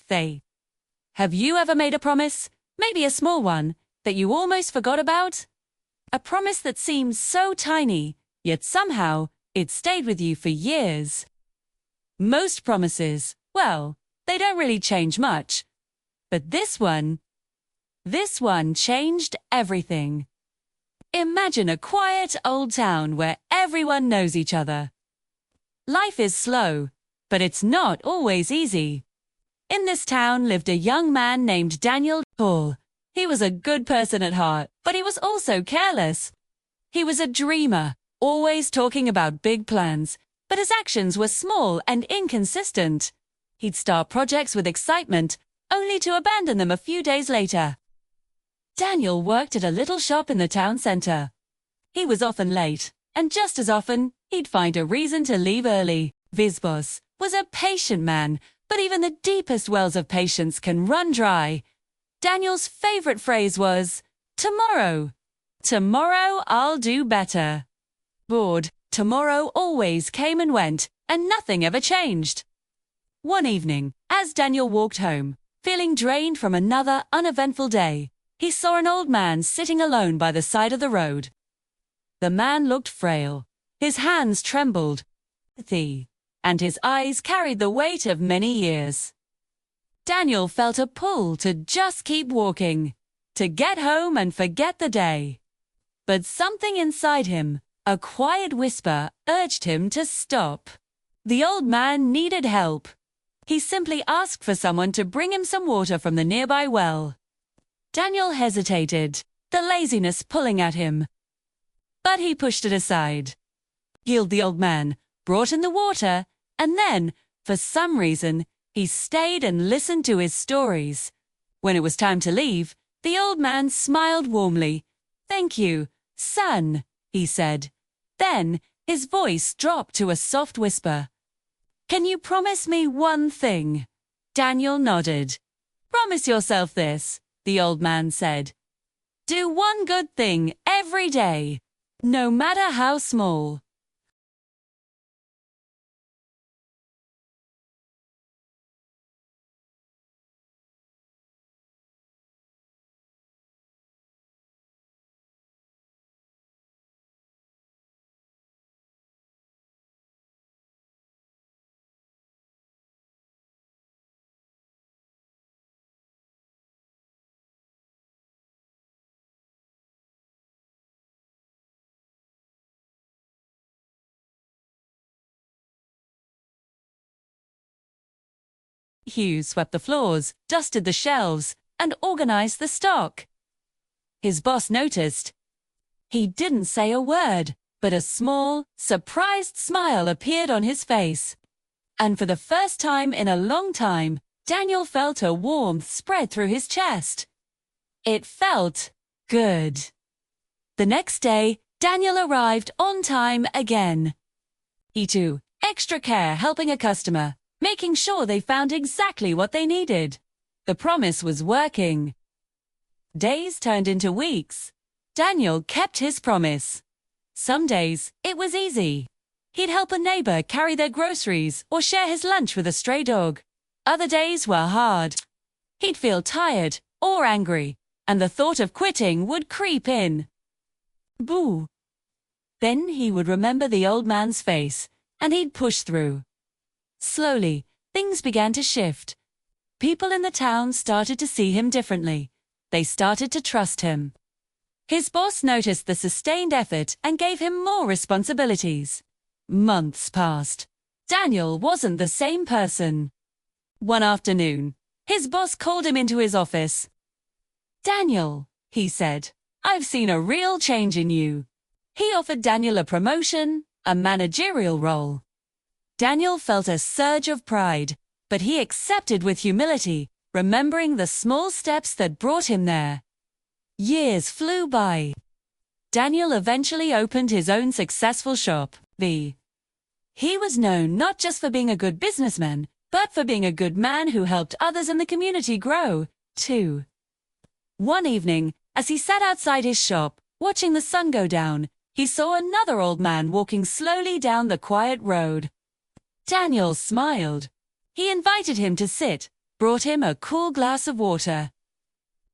They. Have you ever made a promise, maybe a small one, that you almost forgot about? A promise that seems so tiny, yet somehow it stayed with you for years. Most promises, well, they don't really change much. But this one changed everything. Imagine a quiet old town where everyone knows each other. Life is slow, but it's not always easy. In this town lived a young man named Daniel Hall. He was a good person at heart, but he was also careless. He was a dreamer, always talking about big plans, but his actions were small and inconsistent. He'd start projects with excitement, only to abandon them a few days later. Daniel worked at a little shop in the town center. He was often late, and just as often, he'd find a reason to leave early. His boss was a patient man, but even the deepest wells of patience can run dry. Daniel's favorite phrase was, "Tomorrow. Tomorrow I'll do better." Bored, tomorrow always came and went, and nothing ever changed. One evening, as Daniel walked home, feeling drained from another uneventful day, he saw an old man sitting alone by the side of the road. The man looked frail. His hands trembled, and his eyes carried the weight of many years. Daniel felt a pull to just keep walking, to get home and forget the day. But something inside him, a quiet whisper, urged him to stop. The old man needed help. He simply asked for someone to bring him some water from the nearby well. Daniel hesitated, the laziness pulling at him. But he pushed it aside. The old man brought in the water, and then, for some reason, he stayed and listened to his stories. When it was time to leave, the old man smiled warmly. "Thank you, son," he said. Then his voice dropped to a soft whisper. "Can you promise me one thing?" Daniel nodded. "Promise yourself this," the old man said. "Do one good thing every day, no matter how small." Hugh swept the floors, dusted the shelves, and organized the stock. His boss noticed. He didn't say a word, but a small, surprised smile appeared on his face. And for the first time in a long time, Daniel felt a warmth spread through his chest. It felt good. The next day, Daniel arrived on time again. He took extra care helping a customer, making sure they found exactly what they needed. The promise was working. Days turned into weeks. Daniel kept his promise. Some days, it was easy. He'd help a neighbor carry their groceries or share his lunch with a stray dog. Other days were hard. He'd feel tired or angry, and the thought of quitting would creep in. Boo! Then he would remember the old man's face, and he'd push through. Slowly, things began to shift. People in the town started to see him differently. They started to trust him. His boss noticed the sustained effort and gave him more responsibilities. Months passed. Daniel wasn't the same person. One afternoon, his boss called him into his office. "Daniel," he said, "I've seen a real change in you." He offered Daniel a promotion, a managerial role. Daniel felt a surge of pride, but he accepted with humility, remembering the small steps that brought him there. Years flew by. Daniel eventually opened his own successful shop. He was known not just for being a good businessman, but for being a good man who helped others in the community grow, too. One evening, as he sat outside his shop, watching the sun go down, he saw another old man walking slowly down the quiet road. Daniel smiled. He invited him to sit, brought him a cool glass of water.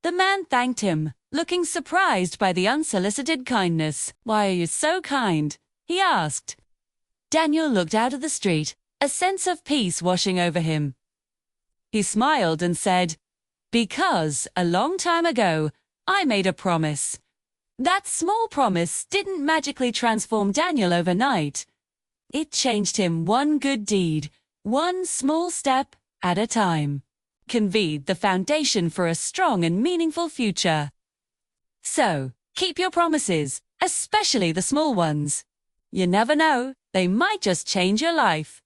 The man thanked him, looking surprised by the unsolicited kindness. "Why are you so kind?" he asked. Daniel looked out at the street, a sense of peace washing over him. He smiled and said, "Because, a long time ago, I made a promise." That small promise didn't magically transform Daniel overnight. It changed him one good deed, one small step at a time. Can be the foundation for a strong and meaningful future. So, keep your promises, especially the small ones. You never know, they might just change your life.